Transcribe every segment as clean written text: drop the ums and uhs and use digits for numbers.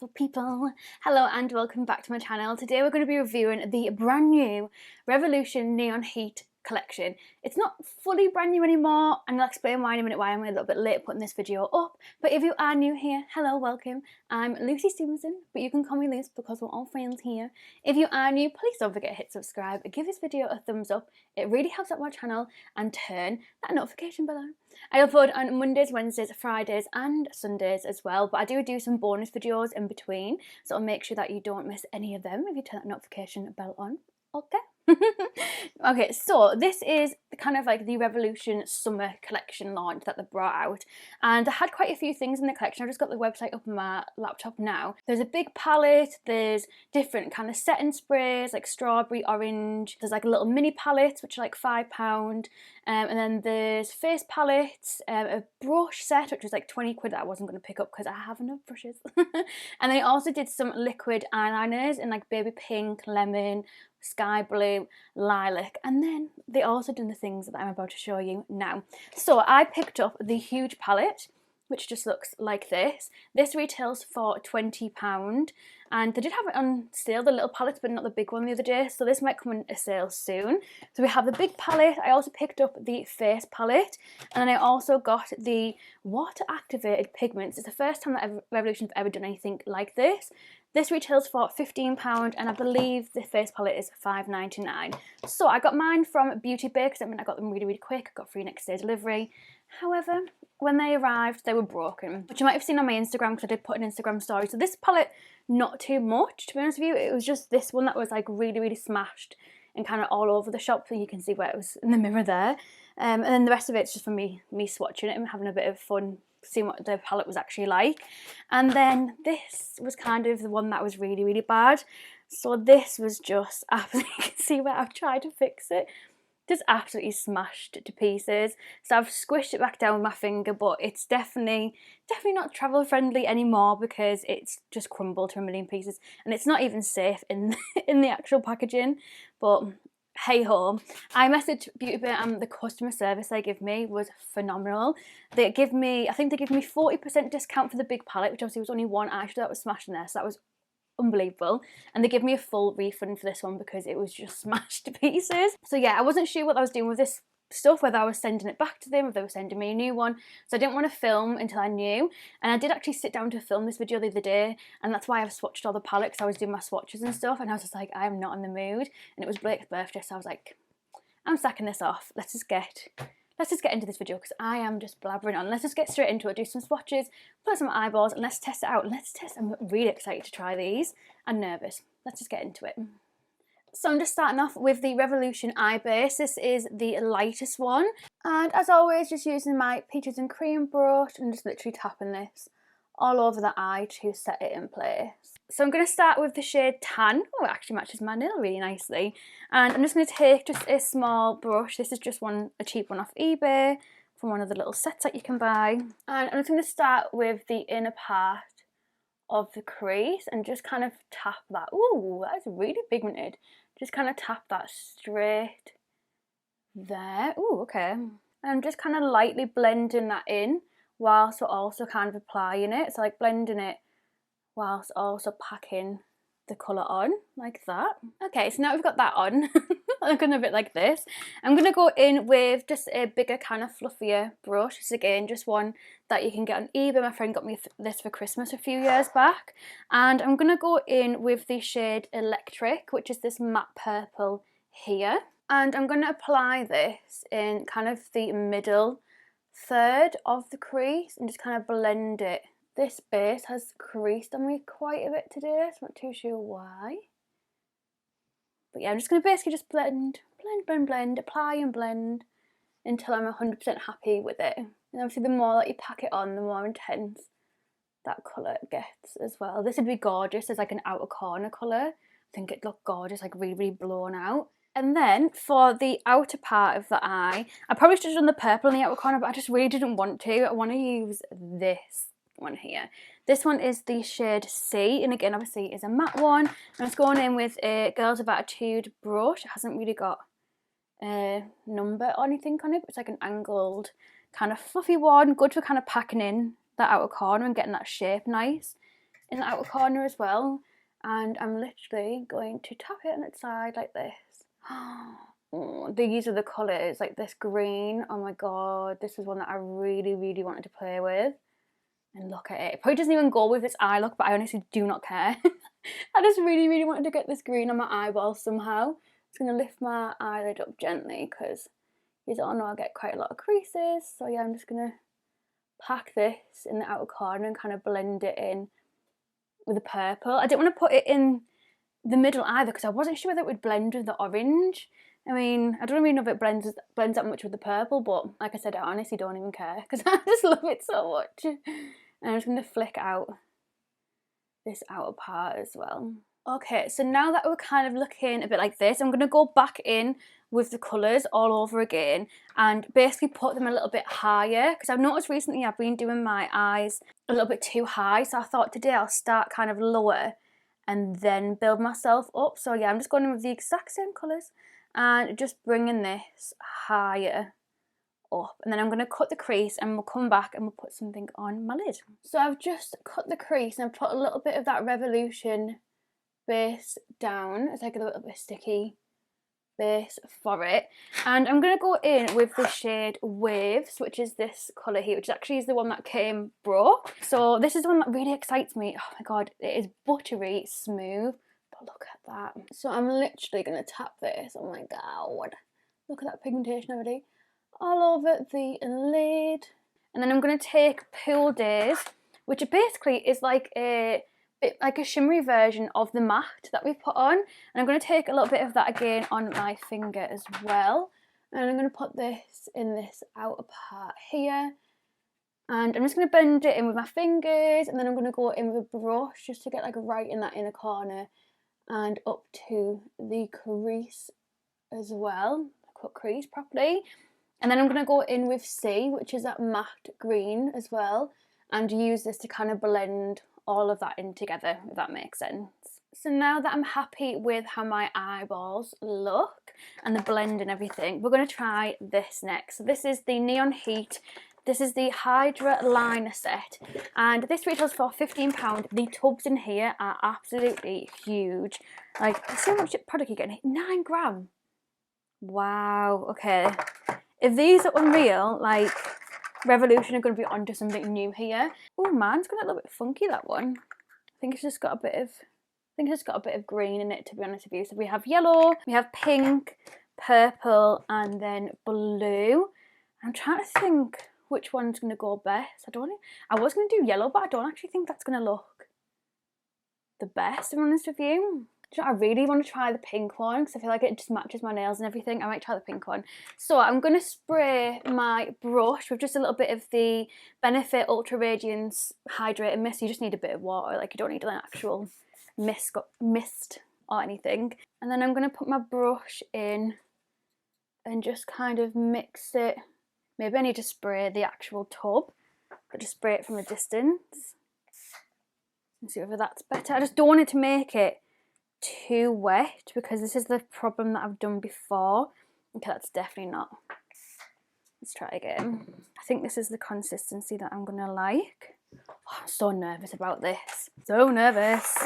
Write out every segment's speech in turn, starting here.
beautiful people. Hello and welcome back to my channel. Today we're going to be reviewing the brand new Revolution Neon Heat collection. It's not fully brand new anymore, and I'll explain why in a minute, why I'm a little bit late putting this video up. But if you are new here, hello, welcome. I'm Lucy Stephenson, but you can call me Luce because we're all friends here. If you are new, please don't forget to hit subscribe, give this video a thumbs up. It really helps out my channel, and turn that notification bell on. I upload on Mondays, Wednesdays, Fridays and Sundays as well, but I do some bonus videos in between, so I'll make sure that you don't miss any of them if you turn that notification bell on. Okay. Okay, so this is kind of like the Revolution summer collection launch that they brought out, and I had quite a few things in the collection. I've just got the website up on my laptop now. There's a big palette, there's different kind of setting sprays like strawberry, orange, there's like a little mini palettes which are like £5, and then there's face palettes, a brush set which was like 20 quid that I wasn't going to pick up because I have enough brushes. And they also did some liquid eyeliners in like baby pink, lemon, sky blue, lilac, and then they also done the things that I'm about to show you now. So I picked up the huge palette, which just looks like this. This retails for £20, and they did have it on sale, the little palettes, but not the big one the other day, so this might come in a sale soon. So we have the big palette. I also picked up the face palette, and then I also got the water activated pigments. It's the first time that Revolution have ever done anything like this. This retails for £15, and I believe the face palette is £5.99. So I got mine from Beauty Bay because I got them really quick. I got free next day delivery. However, when they arrived, they were broken, which you might have seen on my Instagram because I did put an Instagram story. So this palette, not too much, to be honest with you. It was just this one that was like really smashed and kind of all over the shop, so you can see where it was in the mirror there. And then the rest of it's just for me swatching it and having a bit of fun, seeing what the palette was actually like. And then this was kind of the one that was really bad. So this was just absolutely, you can see where I've tried to fix it, just absolutely smashed to pieces. So I've squished it back down with my finger, but it's definitely not travel friendly anymore because it's just crumbled to a million pieces, and it's not even safe in in the actual packaging. But hey ho, I messaged Beauty Bay and the customer service they give me was phenomenal. They give me, I think they give me 40% discount for the big palette, which obviously was only one eyeshadow that was smashed in there, so that was unbelievable. And they give me a full refund for this one because it was just smashed to pieces. So yeah, I wasn't sure what I was doing with this stuff, whether I was sending it back to them, if they were sending me a new one, so I didn't want to film until I knew. And I did actually sit down to film this video the other day, and that's why I've swatched all the palettes. I was doing my swatches and stuff, and I was just like, I am not in the mood. And it was Blake's birthday, so I was like, I'm sacking this off. Let's just get into this video because I am just blabbering on. Let's just get straight into it, do some swatches, put some eyeballs, and let's test it out. I'm really excited to try these and nervous. Let's just get into it. So I'm just starting off with the Revolution Eye Base. This is the lightest one. And as always, just using my Peaches and Cream brush and just literally tapping this all over the eye to set it in place. So I'm going to start with the shade Tan. Oh, it actually matches my nail really nicely. And I'm just going to take just a small brush. This is just a cheap one off eBay from one of the little sets that you can buy. And I'm just going to start with the inner part of the crease and just kind of tap that. Ooh, that's really pigmented. Just kind of tap that straight there. Ooh, okay. And I'm just kind of lightly blending that in whilst we're also kind of applying it. So like blending it whilst also packing the colour on, like that. Okay, so now we've got that on, I'm going a bit like this. I'm going to go in with just a bigger kind of fluffier brush. This is again just one that you can get on eBay. My friend got me this for Christmas a few years back. And I'm going to go in with the shade Electric, which is this matte purple here. And I'm going to apply this in kind of the middle third of the crease and just kind of blend it. This base has creased on me quite a bit today, so I'm not too sure why. But yeah, I'm just going to basically just blend, apply and blend until I'm 100% happy with it. And obviously the more that you pack it on, the more intense that colour gets as well. This would be gorgeous as like an outer corner colour. I think it'd look gorgeous, like really blown out. And then for the outer part of the eye, I probably should have done the purple in the outer corner, but I just really didn't want to. I want to use this one here. This one is the shade C, and again obviously is a matte one. I'm just going in with a Girls of Attitude brush. It hasn't really got a number or anything on it, but it's like an angled kind of fluffy one, good for kind of packing in that outer corner and getting that shape nice. in the outer corner as well. And I'm literally going to tap it on its side like this. Oh, these are the colours, like this green. Oh my god, this is one that I really, really wanted to play with. And look at it. It probably doesn't even go with this eye look, but I honestly do not care. I just really, really wanted to get this green on my eyeball somehow. I'm just going to lift my eyelid up gently because you all know I get quite a lot of creases. So yeah, I'm just going to pack this in the outer corner and kind of blend it in with the purple. I didn't want to put it in the middle either because I wasn't sure whether it would blend with the orange. I mean, I don't really know if it blends that much with the purple, but like I said, I honestly don't even care because I just love it so much. And I'm just going to flick out this outer part as well. Okay, so now that we're kind of looking a bit like this, I'm going to go back in with the colours all over again and basically put them a little bit higher because I've noticed recently I've been doing my eyes a little bit too high, so I thought today I'll start kind of lower and then build myself up. So yeah, I'm just going in with the exact same colours and just bringing this higher up, and then I'm going to cut the crease and we'll come back and we'll put something on my lid. So I've just cut the crease and I've put a little bit of that Revolution base down. It's like a little bit sticky base for it, and I'm going to go in with the shade Waves, which is this colour here, which actually is the one that came broke. So this is the one that really excites me. Oh my god, it is buttery smooth, but look at that. So I'm literally going to tap this. Oh my god, look at that pigmentation already all over the lid. And then I'm going to take Pool Days, which basically is like a shimmery version of the matte that we've put on, and I'm going to take a little bit of that again on my finger as well, and I'm going to put this in this outer part here, and I'm just going to blend it in with my fingers, and then I'm going to go in with a brush just to get like right in that inner corner and up to the crease as well, cut crease properly. And then I'm going to go in with C, which is that matte green as well, and use this to kind of blend all of that in together, if that makes sense. So now that I'm happy with how my eyeballs look and the blend and everything, we're going to try this next. So this is the Neon Heat. This is the Hydra Liner set, and this retails for £15. The tubs in here are absolutely huge. Like, see how much product you're getting? 9 gram. Wow, okay. If these are unreal, like, Revolution are going to be onto something new here. Oh, mine's got a little bit funky, that one. I think it's just got a bit of green in it, to be honest with you. So we have yellow, we have pink, purple, and then blue. I'm trying to think which one's going to go best. I was going to do yellow, but I don't actually think that's going to look the best, to be honest with you. I really want to try the pink one because I feel like it just matches my nails and everything. I might try the pink one. So I'm going to spray my brush with just a little bit of the Benefit Ultra Radiance Hydrating Mist. You just need a bit of water, like you don't need an actual mist or anything. And then I'm going to put my brush in and just kind of mix it. Maybe I need to spray the actual tub, but just spray it from a distance and see whether that's better. I just don't want it to make it too wet because this is the problem that I've done before. Okay, that's definitely not. Let's try again. I think this is the consistency that I'm gonna like. Oh, I'm so nervous about this. So nervous.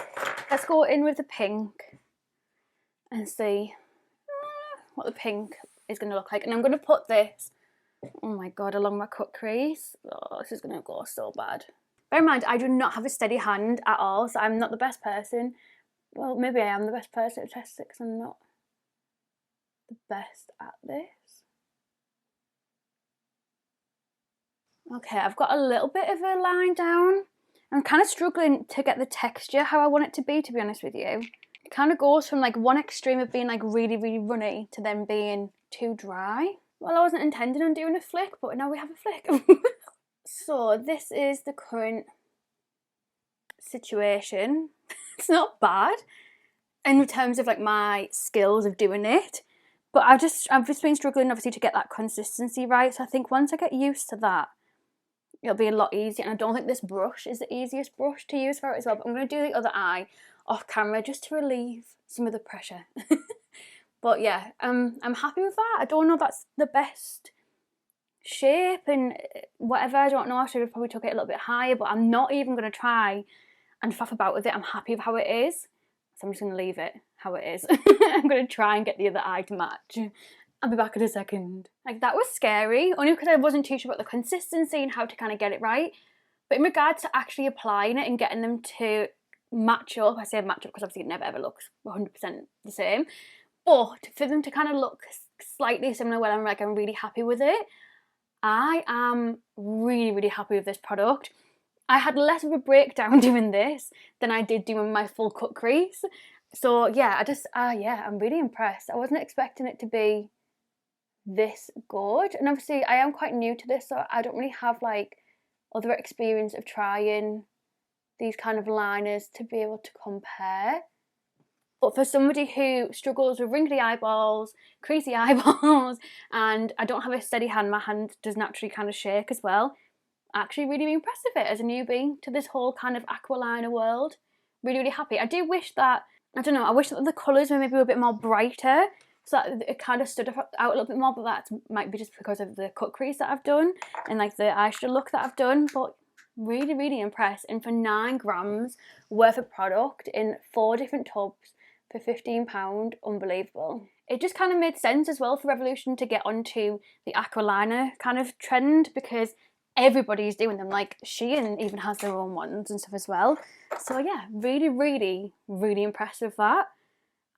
Let's go in with the pink and see what the pink is gonna look like. And I'm gonna put this, oh my god, along my cut crease. Oh, this is gonna go so bad. Bear in mind, I do not have a steady hand at all, so I'm not the best person. Well, maybe I am the best person to test it because I'm not the best at this. Okay, I've got a little bit of a line down. I'm kind of struggling to get the texture how I want it to be honest with you. It kind of goes from like one extreme of being like really, really runny to then being too dry. Well, I wasn't intending on doing a flick, but now we have a flick. So this is the current situation. It's not bad in terms of like my skills of doing it, but I've just been struggling obviously to get that consistency right. So I think once I get used to that, it'll be a lot easier. And I don't think this brush is the easiest brush to use for it as well, but I'm going to do the other eye off camera just to relieve some of the pressure. But yeah, I'm happy with that. I don't know if that's the best shape and whatever, I don't know. I should have probably took it a little bit higher, but I'm not even going to try and faff about with it. I'm happy with how it is, so I'm just going to leave it how it is. I'm going to try and get the other eye to match. I'll be back in a second. Like, that was scary, only because I wasn't too sure about the consistency and how to kind of get it right. But in regards to actually applying it and getting them to match up, I say match up because obviously it never ever looks 100% the same, but for them to kind of look slightly similar when I'm really happy with it, I am really, really happy with this product. I had less of a breakdown doing this than I did doing my full cut crease. So yeah, I'm really impressed. I wasn't expecting it to be this good, and obviously I am quite new to this, so I don't really have like other experience of trying these kind of liners to be able to compare. But for somebody who struggles with wrinkly eyeballs, creasy eyeballs, and I don't have a steady hand, my hand does naturally kind of shake as well, actually really impressed with it as a newbie to this whole kind of aqua liner world. Really, really happy. I do wish that, I wish that the colours were maybe a bit more brighter, so that it kind of stood out a little bit more, but that might be just because of the cut crease that I've done and like the eyeshadow look that I've done. But really, really impressed. And for 9 grams worth of product in 4 different tubs for £15, unbelievable. It just kind of made sense as well for Revolution to get onto the aqua liner kind of trend, because everybody's doing them. Like Shein even has their own ones and stuff as well. So yeah, really, really, really impressed with that.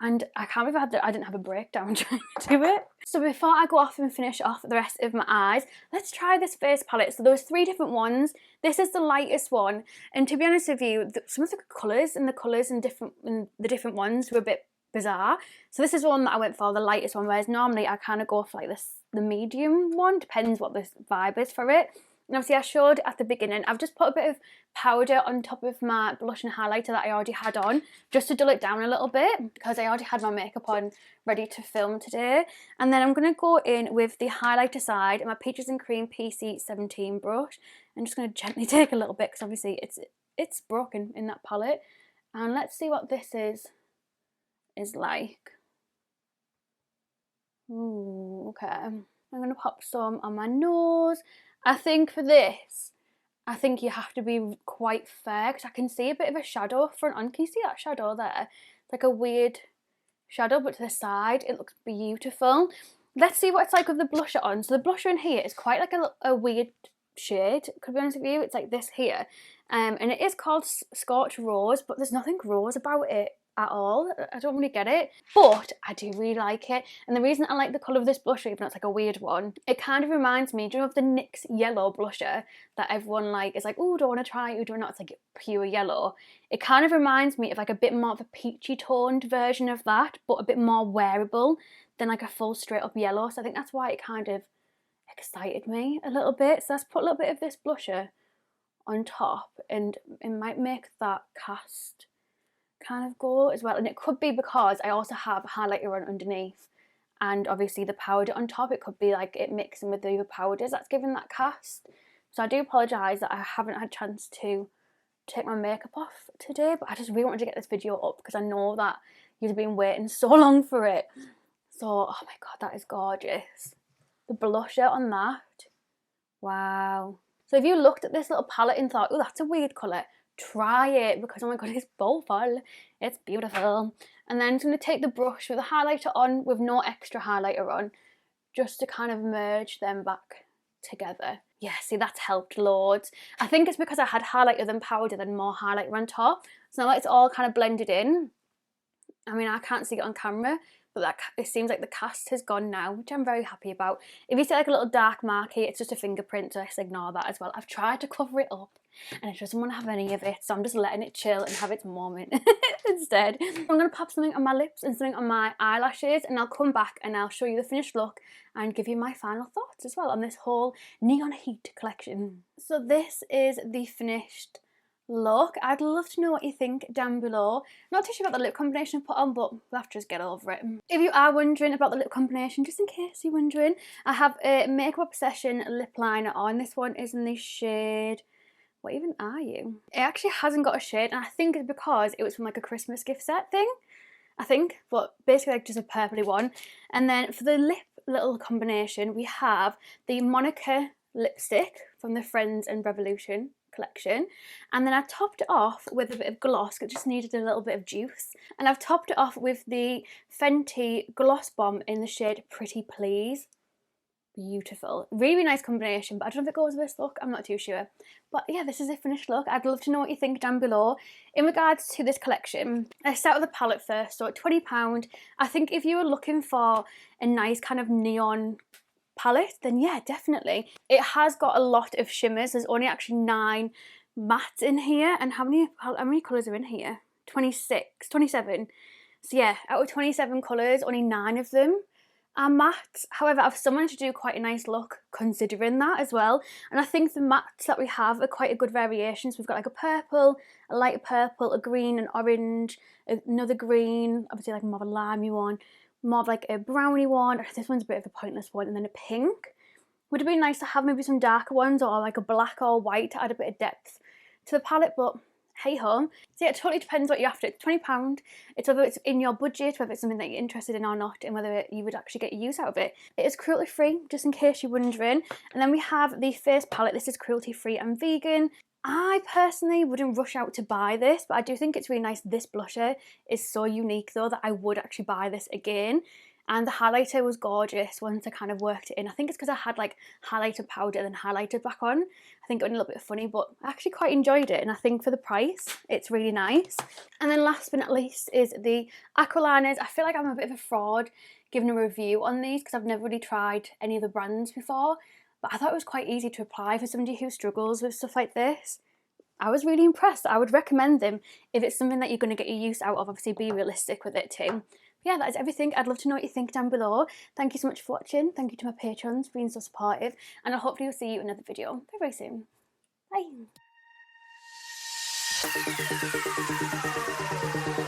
And I can't believe I didn't have a breakdown trying to do it. So before I go off and finish off the rest of my eyes, let's try this face palette. So there was 3 different ones. This is the lightest one. And to be honest with you, some of the colours in the different ones were a bit bizarre. So this is the one that I went for, the lightest one, whereas normally I kind of go for like the medium one, depends what the vibe is for it. And obviously I showed at the beginning, I've just put a bit of powder on top of my blush and highlighter that I already had on, just to dull it down a little bit, because I already had my makeup on ready to film today. And then I'm going to go in with the highlighter side and my Peaches and Cream PC17 brush. I'm just going to gently take a little bit, because obviously it's broken in that palette. And let's see what this is like. Ooh, okay. I'm going to pop some on my nose. I think for this, you have to be quite fair, because I can see a bit of a shadow front on. Can you see that shadow there? It's like a weird shadow, but to the side, it looks beautiful. Let's see what it's like with the blusher on. So the blusher in here is quite like a weird shade, to be honest with you. It's like this here. And it is called Scorch Rose, but there's nothing rose about it at all. I don't really get it, but I do really like it. And the reason I like the colour of this blusher, even though it's like a weird one, it kind of reminds me, do you know of the NYX yellow blusher that everyone like is like, oh, do I want to try it, or do I not? It's like pure yellow. It kind of reminds me of like a bit more of a peachy toned version of that, but a bit more wearable than like a full straight up yellow. So I think that's why it kind of excited me a little bit. So let's put a little bit of this blusher on top, and it might make that cast kind of go as well. And it could be because I also have highlighter on underneath, and obviously the powder on top. It could be like it mixing with the other powders that's giving that cast. So I do apologise that I haven't had a chance to take my makeup off today, but I just really wanted to get this video up because I know that you've been waiting so long for it. So, oh my god, that is gorgeous. The blusher on that, wow. So if you looked at this little palette and thought, oh, that's a weird colour, try it, because oh my god, it's beautiful. It's beautiful. And then I'm going to take the brush with a highlighter on with no extra highlighter on, just to kind of merge them back together. Yeah, see, that's helped loads. I think it's because I had highlighter than powder than more highlighter on top. So now it's all kind of blended in. I mean, I can't see it on camera, but it seems like the cast has gone now, which I'm very happy about. If you see like a little dark mark here, it's just a fingerprint, so just ignore that as well. I've tried to cover it up and it doesn't want to have any of it, so I'm just letting it chill and have its moment instead. I'm going to pop something on my lips and something on my eyelashes, and I'll come back and I'll show you the finished look and give you my final thoughts as well on this whole Neon Heat collection. So this is the finished look. I'd love to know what you think down below. Not too sure about the lip combination I put on, but we'll have to just get over it. If you are wondering about the lip combination, just in case you're wondering, I have a Makeup Obsession lip liner on. This one is in the shade, what even are you? It actually hasn't got a shade, and I think it's because it was from like a Christmas gift set thing, I think, but basically like just a purpley one. And then for the lip little combination, we have the Monica lipstick from the Friends and Revolution collection. And then I topped it off with a bit of gloss, it just needed a little bit of juice. And I've topped it off with the Fenty Gloss Bomb in the shade Pretty Please. Beautiful, really nice combination, but I don't know if it goes with this look, I'm not too sure. But yeah, this is a finished look. I'd love to know what you think down below. In regards to this collection, I start with the palette first. So at £20, I think if you were looking for a nice kind of neon palette, then yeah, definitely. It has got a lot of shimmers. There's only actually 9 mattes in here, and how many colours are in here? 26, 27. So yeah, out of 27 colours, only 9 of them are mattes. However, I've still managed to do quite a nice look considering that as well. And I think the mattes that we have are quite a good variation. So we've got like a purple, a light purple, a green, an orange, another green, obviously like more of a limey one, more of like a brownie one. This one's a bit of a pointless one, and then a pink. Would have been nice to have maybe some darker ones, or like a black or white to add a bit of depth to the palette, but hey ho. So yeah, it totally depends what you're after. It's £20. It's whether it's in your budget, whether it's something that you're interested in or not, and whether you would actually get use out of it. It is cruelty free, just in case you're wondering. And then we have the face palette. This is cruelty free and vegan. I personally wouldn't rush out to buy this, but I do think it's really nice. This blusher is so unique though that I would actually buy this again. And the highlighter was gorgeous once I kind of worked it in. I think it's because I had like highlighter powder then highlighter back on. I think it went a little bit funny, but I actually quite enjoyed it. And I think for the price, it's really nice. And then last but not least is the Aqua Liners. I feel like I'm a bit of a fraud giving a review on these because I've never really tried any of the brands before. But I thought it was quite easy to apply for somebody who struggles with stuff like this. I was really impressed. I would recommend them if it's something that you're going to get your use out of. Obviously, be realistic with it too. Yeah, that is everything. I'd love to know what you think down below. Thank you so much for watching. Thank you to my patrons for being so supportive. And I hopefully will see you in another video very, very soon. Bye.